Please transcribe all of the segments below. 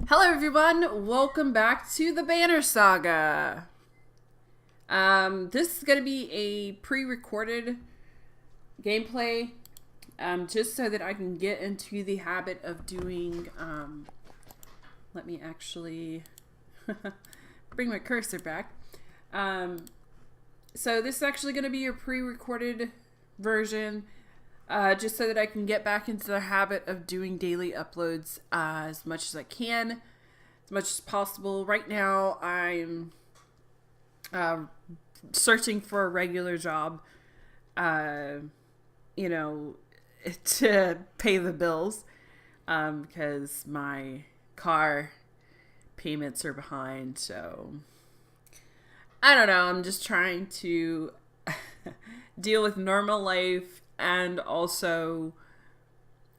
Hello everyone, welcome back to the Banner Saga. This is going to be a pre-recorded gameplay, just so that I can get into the habit of doing, let me actually bring my cursor back. So this is actually going to be a pre-recorded version, just so that I can get back into the habit of doing daily uploads as much as I can, as much as possible. Right now, I'm searching for a regular job, you know, to pay the bills, because my car payments are behind. So I don't know. I'm just trying to deal with normal life and also,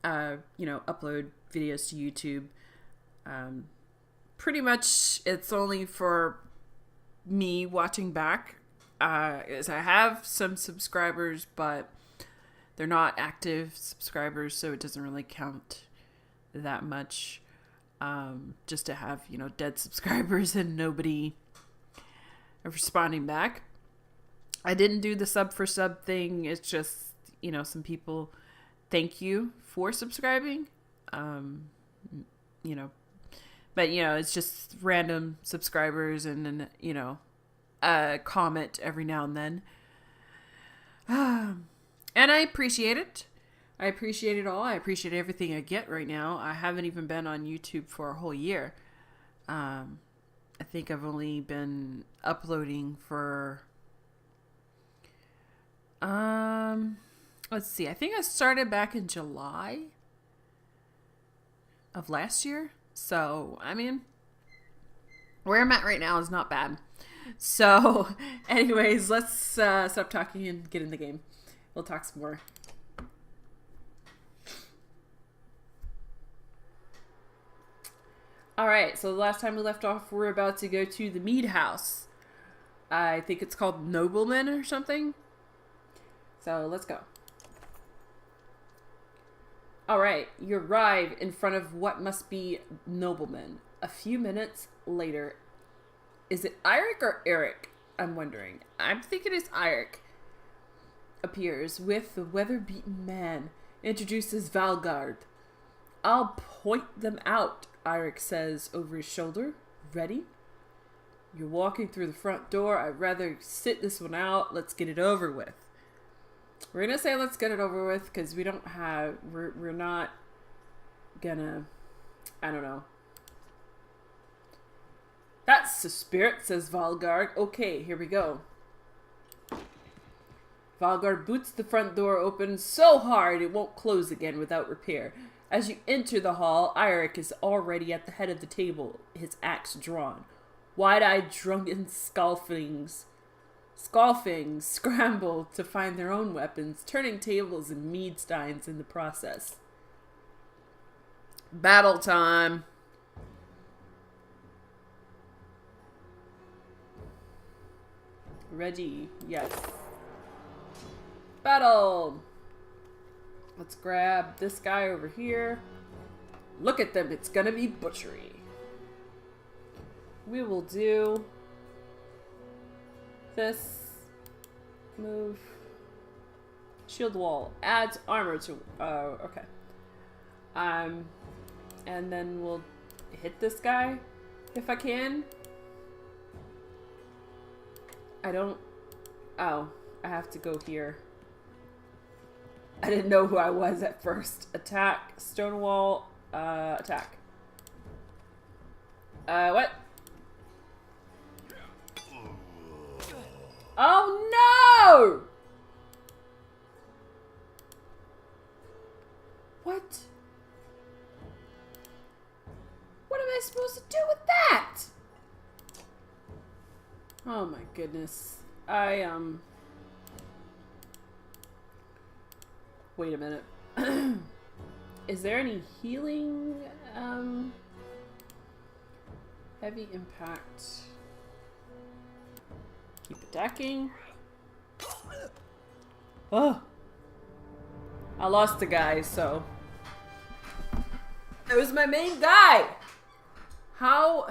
upload videos to YouTube. Pretty much it's only for me watching back, as I have some subscribers, but they're not active subscribers, so it doesn't really count that much. Just to have, dead subscribers and nobody responding back. I didn't do the sub for sub thing. It's just, some people thank you for subscribing. But, it's just random subscribers and a comment every now and then. And I appreciate it. I appreciate it all. I appreciate everything I get right now. I haven't even been on YouTube for a whole year. I think I've only been uploading for, let's see. I think I started back in July of last year. So, I mean, where I'm at right now is not bad. So, anyways, let's stop talking and get in the game. We'll talk some more. Alright, so the last time we left off, we're about to go to the mead house. I think it's called Nobleman or something. So, let's go. Alright, you arrive in front of what must be Nobleman. A few minutes later. Is it Eirik or Eric? I'm wondering. I'm thinking it's Eirik. Appears with the weather-beaten man. Introduces Valgard. I'll point them out, Eirik says over his shoulder. Ready? You're walking through the front door. I'd rather sit this one out. Let's get it over with. We're going to say let's get it over with because we don't have, we're not gonna, I don't know. That's the spirit, says Valgard. Okay, here we go. Valgard boots the front door open so hard it won't close again without repair. As you enter the hall, Eirik is already at the head of the table, his axe drawn. Wide-eyed drunken scalfings scramble to find their own weapons, turning tables and mead steins in the process. Battle time. Ready, yes. Battle! Let's grab this guy over here. Look at them, it's gonna be butchery. We will do this move. Shield wall adds armor to, okay. And then we'll hit this guy if I can. I have to go here. I didn't know who I was at first. Attack, Stonewall, attack. What? Oh no! What? What am I supposed to do with that? Oh my goodness. Wait a minute. Is there any healing? Heavy impact. Keep attacking. Oh! I lost the guy, so... It was my main guy! How...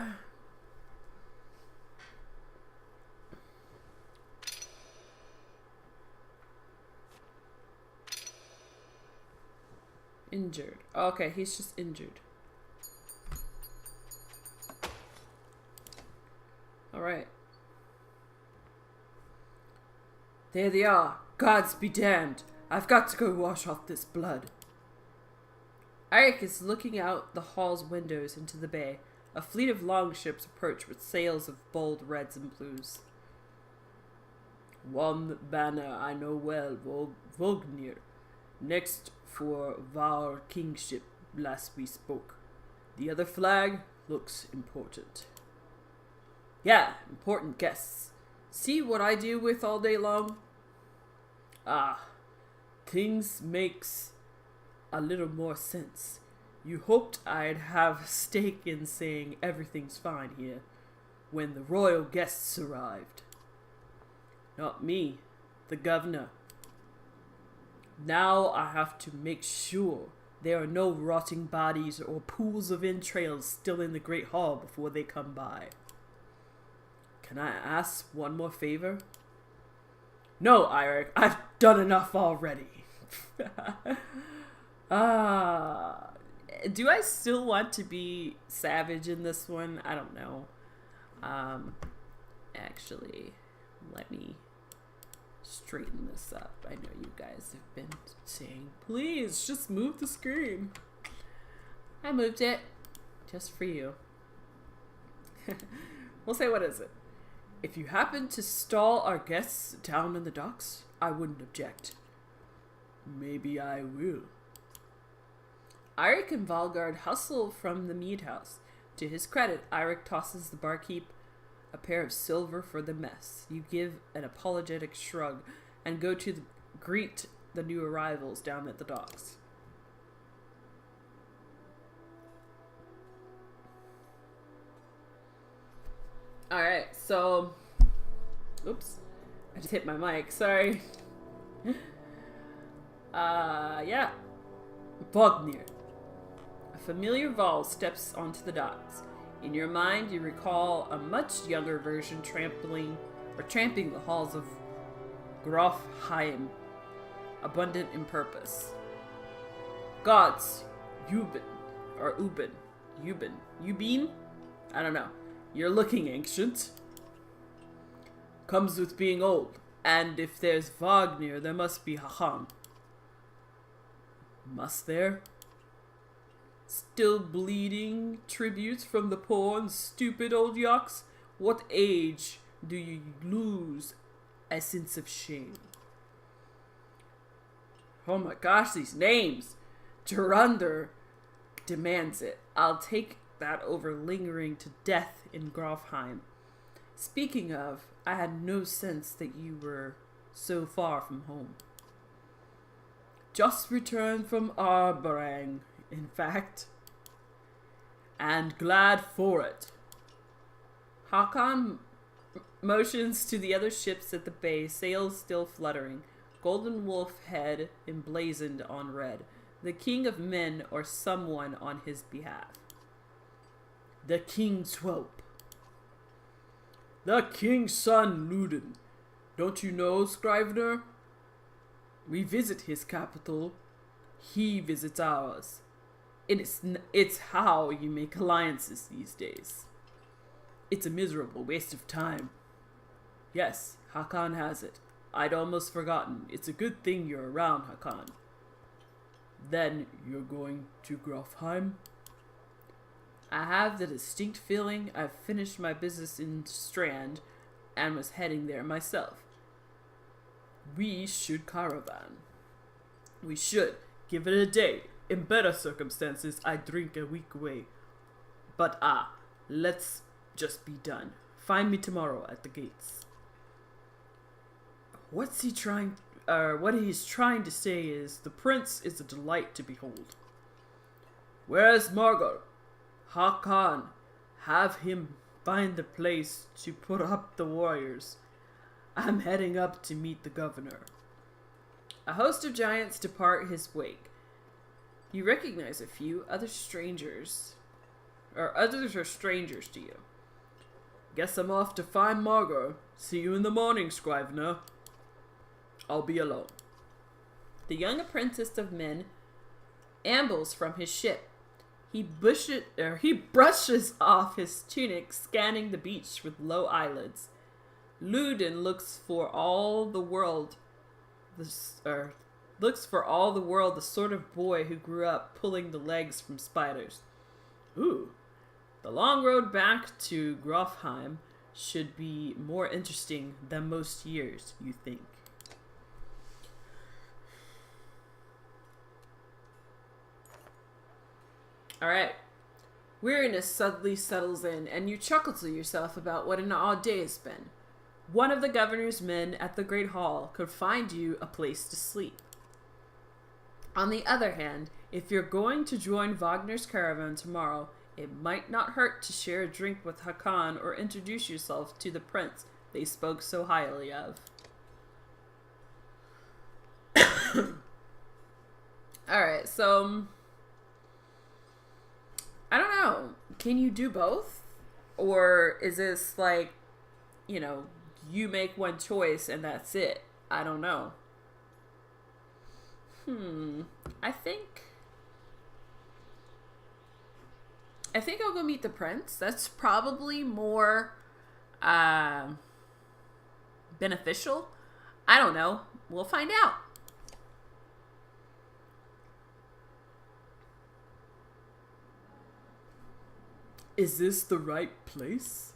Injured. Okay, he's just injured. Alright. There they are. Gods be damned. I've got to go wash off this blood. Eirik is looking out the hall's windows into the bay. A fleet of longships approach with sails of bold reds and blues. One banner I know well, Vognir. Next for Var kingship last we spoke. The other flag looks important. Yeah, important guests. See what I deal with all day long? Ah, things makes a little more sense. You hoped I'd have a stake in saying everything's fine here when the royal guests arrived. Not me, the governor. Now I have to make sure there are no rotting bodies or pools of entrails still in the Great Hall before they come by. Can I ask one more favor? No, Eirik, I've done enough already. Do I still want to be savage in this one? I don't know. Actually, let me straighten this up. I know you guys have been saying, please just move the screen. I moved it just for you. We'll say, what is it? If you happen to stall our guests down in the docks, I wouldn't object. Maybe I will. Eirik and Valgard hustle from the mead house. To his credit, Eirik tosses the barkeep a pair of silver for the mess. You give an apologetic shrug and go to greet the new arrivals down at the docks. Alright, so... Oops. I just hit my mic, sorry. Yeah. Vognir. A familiar Vol steps onto the docks. In your mind, you recall a much younger version tramping the halls of Grofheim, abundant in purpose. Gods, Ubin. I don't know. You're looking ancient. Comes with being old. And if there's Wagner, there must be Hakan. Must there? Still bleeding tributes from the poor and stupid old yaks? What age do you lose a sense of shame? Oh my gosh, these names! Jarander demands it. I'll take that over lingering to death in Grofheim. Speaking of, I had no sense that you were so far from home. Just returned from Arbarang, in fact. And glad for it. Hakan motions to the other ships at the bay, sails still fluttering. Golden wolf head emblazoned on red. The king of men or someone on his behalf. The king's whelp. The king's son, Luden. Don't you know, Scrivener? We visit his capital. He visits ours. It's how you make alliances these days. It's a miserable waste of time. Yes, Hakan has it. I'd almost forgotten. It's a good thing you're around, Hakan. Then you're going to Grofheim? I have the distinct feeling I've finished my business in Strand and was heading there myself. We should caravan. We should. Give it a day. In better circumstances, I'd drink a week away. But let's just be done. Find me tomorrow at the gates. What he's trying to say is, the prince is a delight to behold. Where's Margot? Hakan, have him find the place to put up the warriors. I'm heading up to meet the governor. A host of giants depart his wake. You recognize a few other strangers others are strangers to you. Guess I'm off to find Margot. See you in the morning, Scrivener. I'll be alone. The young apprentice of men ambles from his ship. He brushes off his tunic, scanning the beach with low eyelids. Luden looks for all the world the sort of boy who grew up pulling the legs from spiders. Ooh, the long road back to Grofheim should be more interesting than most years, you think. Alright. Weariness suddenly settles in, and you chuckle to yourself about what an odd day has been. One of the governor's men at the Great Hall could find you a place to sleep. On the other hand, if you're going to join Wagner's caravan tomorrow, it might not hurt to share a drink with Hakan or introduce yourself to the prince they spoke so highly of. Alright, so I don't know. Can you do both? Or is this like, you make one choice and that's it? I don't know. I think I'll go meet the prince. That's probably more beneficial. I don't know. We'll find out. Is this the right place?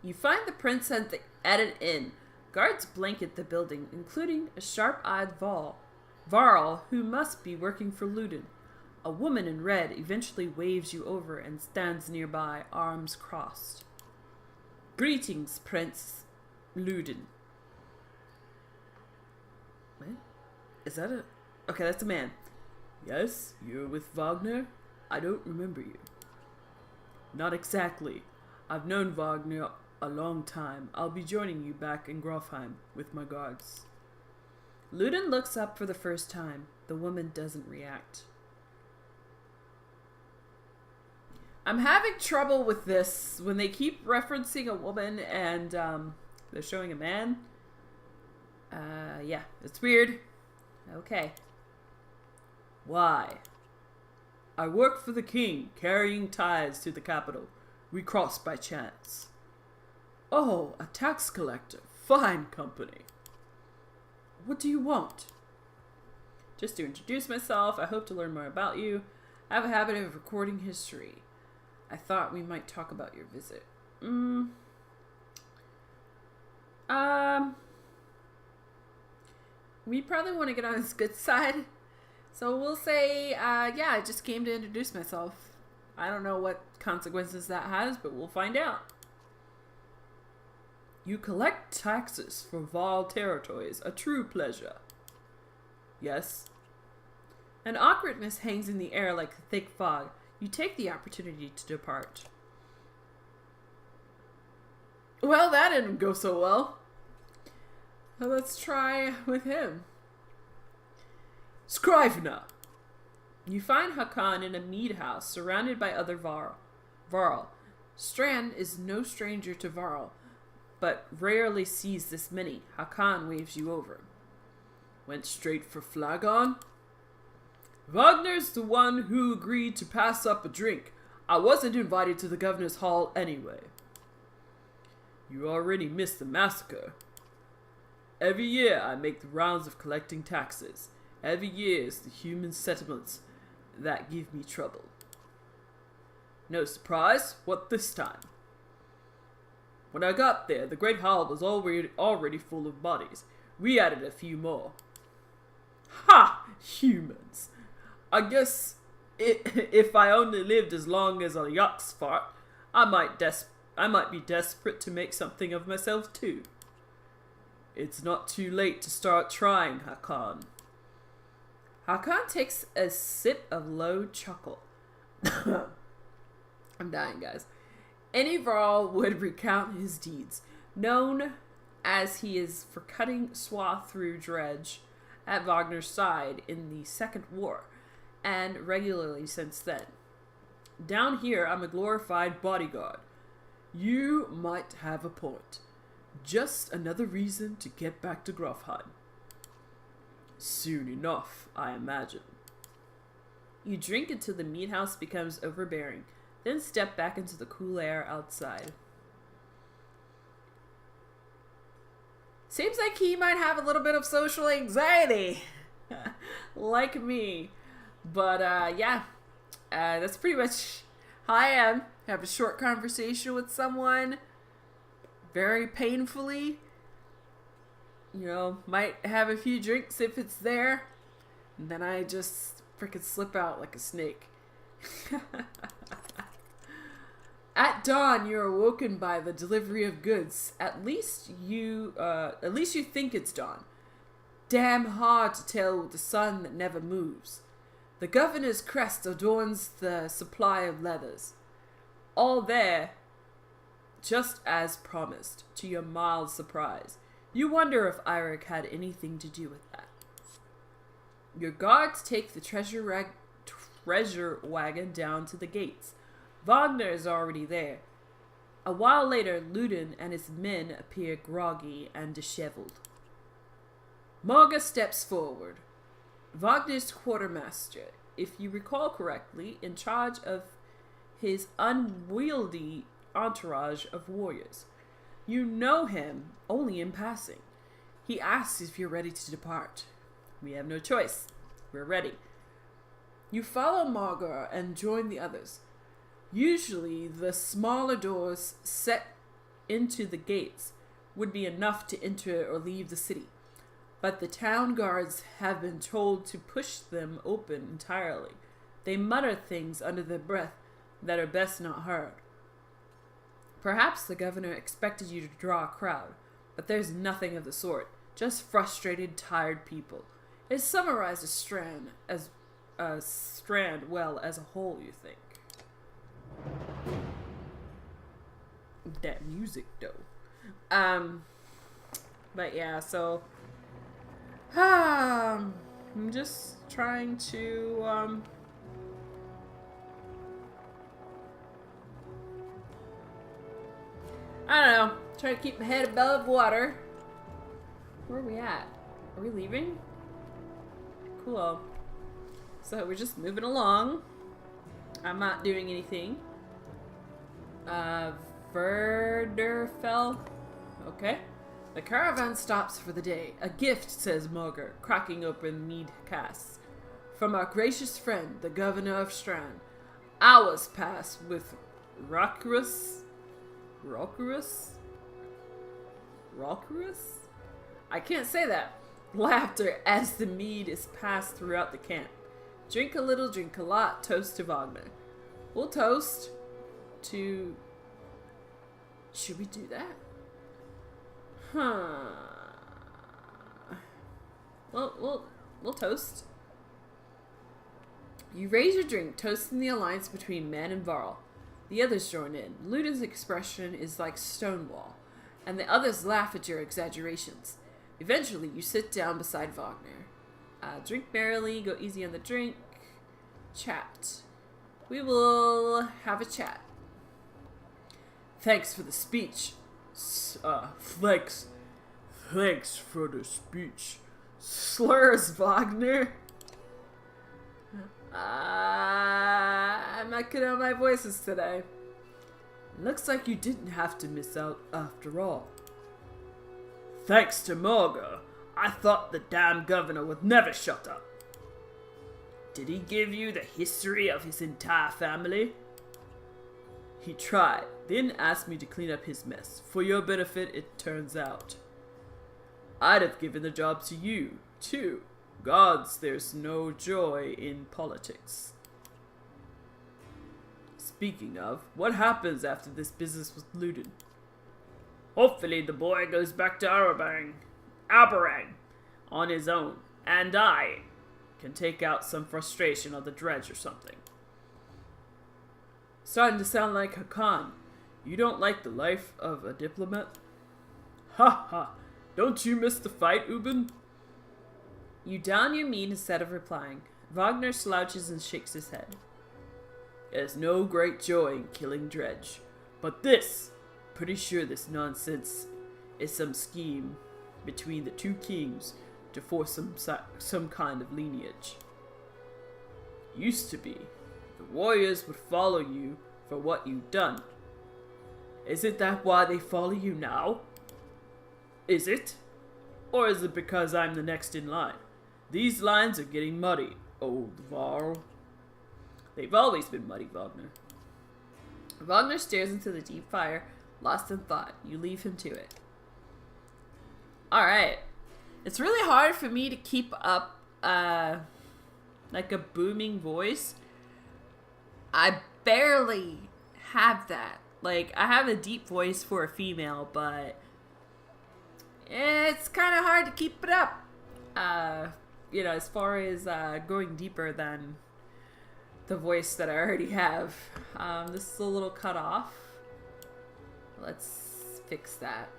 You find the prince at an inn. Guards blanket the building, including a sharp-eyed Varl, who must be working for Luden. A woman in red eventually waves you over and stands nearby, arms crossed. Greetings, Prince Luden. What? Is that a... Okay, that's a man. Yes, you're with Wagner? I don't remember you. Not exactly. I've known Wagner a long time. I'll be joining you back in Grofheim with my guards. Luden looks up for the first time. The woman doesn't react. I'm having trouble with this when they keep referencing a woman and they're showing a man. Yeah, it's weird. Okay. Why? I work for the king, carrying ties to the capital. We crossed by chance. Oh, a tax collector. Fine company. What do you want? Just to introduce myself, I hope to learn more about you. I have a habit of recording history. I thought we might talk about your visit. We probably want to get on his good side. So we'll say, yeah, I just came to introduce myself. I don't know what consequences that has, but we'll find out. You collect taxes for Val territories, a true pleasure. Yes. An awkwardness hangs in the air like a thick fog. You take the opportunity to depart. Well, that didn't go so well. Well, let's try with him. Scrivener! You find Hakan in a mead house, surrounded by other Varl. Strand is no stranger to Varl, but rarely sees this many. Hakan waves you over. Went straight for Flagon? Wagner's the one who agreed to pass up a drink. I wasn't invited to the governor's hall anyway. You already missed the massacre. Every year I make the rounds of collecting taxes. Every year it's the human settlements that give me trouble. No surprise, what this time? When I got there, the Great Hall was already full of bodies. We added a few more. Ha! Humans. I guess if I only lived as long as a yacht's fart, I might be desperate to make something of myself too. It's not too late to start trying, Hakan. Hakan takes a sip of low chuckle. I'm dying, guys. Any Varl would recount his deeds, known as he is for cutting swath through dredge at Wagner's side in the Second War, and regularly since then. Down here, I'm a glorified bodyguard. You might have a point. Just another reason to get back to Grofheim. Soon enough, I imagine. You drink until the meat house becomes overbearing, then step back into the cool air outside. Seems like he might have a little bit of social anxiety. Like me. But, that's pretty much how I am. Have a short conversation with someone. Very painfully. You know, might have a few drinks if it's there. And then I just freaking slip out like a snake. At dawn, you're awoken by the delivery of goods. At least you think it's dawn. Damn hard to tell with the sun that never moves. The governor's crest adorns the supply of leathers. All there, just as promised, to your mild surprise. You wonder if Eirik had anything to do with that. Your guards take the treasure wagon down to the gates. Wagner is already there. A while later, Ludin and his men appear groggy and disheveled. Morga steps forward. Wagner's quartermaster, if you recall correctly, in charge of his unwieldy entourage of warriors. You know him only in passing. He asks if you're ready to depart. We have no choice. We're ready. You follow Morga and join the others. Usually, the smaller doors set into the gates would be enough to enter or leave the city, but the town guards have been told to push them open entirely. They mutter things under their breath that are best not heard. Perhaps the governor expected you to draw a crowd, but there's nothing of the sort, just frustrated, tired people. It summarizes Strand as a whole, you think. That music, though. But yeah, so I'm just trying to I don't know, trying to keep my head above water. Where are we at? Are we leaving? Cool. So we're just moving along. I'm not doing anything. Verderfell. Okay. The caravan stops for the day. A gift, says Morga, cracking open mead casks. From our gracious friend, the governor of Strand. Hours pass with Rockerus? I can't say that. Laughter as the mead is passed throughout the camp. Drink a little, drink a lot, toast to Wagner. We'll toast to... Should we do that? We'll toast. You raise your drink, toasting the alliance between Man and Varl. The others join in. Ludin's expression is like Stonewall, and the others laugh at your exaggerations. Eventually, you sit down beside Wagner. Drink merrily, go easy on the drink. Chat. We will have a chat. Thanks for the speech. Thanks for the speech. Slurs Wagner. I'm not good at my voices today. Looks like you didn't have to miss out after all. Thanks to Morga, I thought the damn governor would never shut up. Did he give you the history of his entire family? He tried, then asked me to clean up his mess. For your benefit, it turns out. I'd have given the job to you, too. Gods, there's no joy in politics. Speaking of, what happens after this business with Ludin? Hopefully the boy goes back to Alberang on his own, and I can take out some frustration on the dredge or something. Starting to sound like Hakan. You don't like the life of a diplomat? Ha ha! Don't you miss the fight, Ubin? You down your meat instead of replying. Wagner slouches and shakes his head. There's no great joy in killing Dredge. But this, pretty sure this nonsense is some scheme between the two kings to force some kind of lineage. Used to be, the warriors would follow you for what you've done. Isn't that why they follow you now? Is it? Or is it because I'm the next in line? These lines are getting muddy, old Varl. They've always been muddy, Wagner. Wagner stares into the deep fire, lost in thought. You leave him to it. Alright. It's really hard for me to keep up, like a booming voice. I barely have that. Like, I have a deep voice for a female, but it's kind of hard to keep it up. You know, as far as going deeper than the voice that I already have. This is a little cut off. Let's fix that.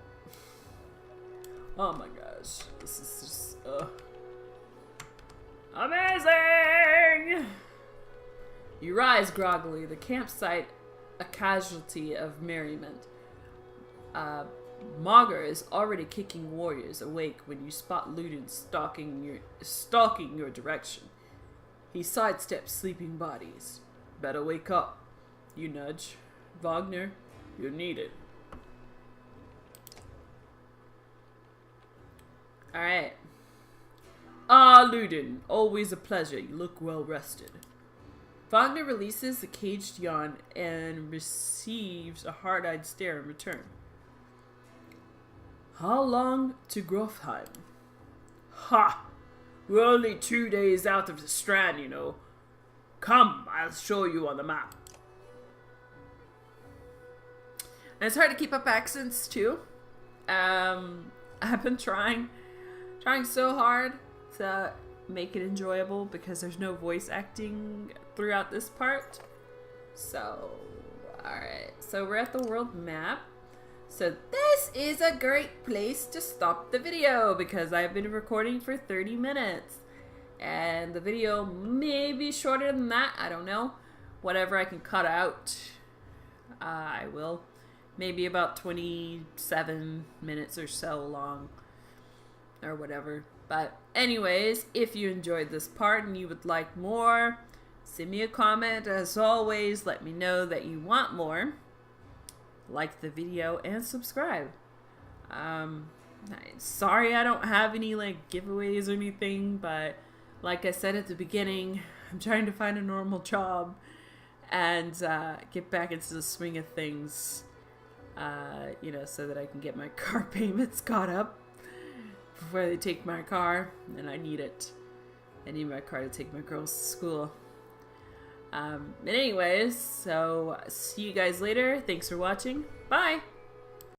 Oh my gosh. This is just, amazing! You rise groggily, the campsite a casualty of merriment. Mauger is already kicking warriors awake when you spot Ludin stalking your direction. He sidesteps sleeping bodies. Better wake up. You nudge. Wagner, you're needed. Alright. Ah, Ludin, always a pleasure. You look well rested. Wagner releases a caged yawn and receives a hard-eyed stare in return. How long to Grofheim? Ha! We're only 2 days out of the Strand, you know. Come, I'll show you on the map. And it's hard to keep up accents, too. I've been trying so hard to make it enjoyable because there's no voice acting throughout this part. So, alright. So we're at the world map. So this is a great place to stop the video because I've been recording for 30 minutes. And the video may be shorter than that. I don't know. Whatever I can cut out, I will. Maybe about 27 minutes or so long. Or whatever. But anyways, if you enjoyed this part and you would like more, send me a comment. As always, let me know that you want more. Like the video and subscribe. Sorry I don't have any like giveaways or anything, but like I said at the beginning, I'm trying to find a normal job and get back into the swing of things, you know, so that I can get my car payments caught up before they take my car, and I need it. I need my car to take my girls to school. But anyways, so see you guys later. Thanks for watching. Bye!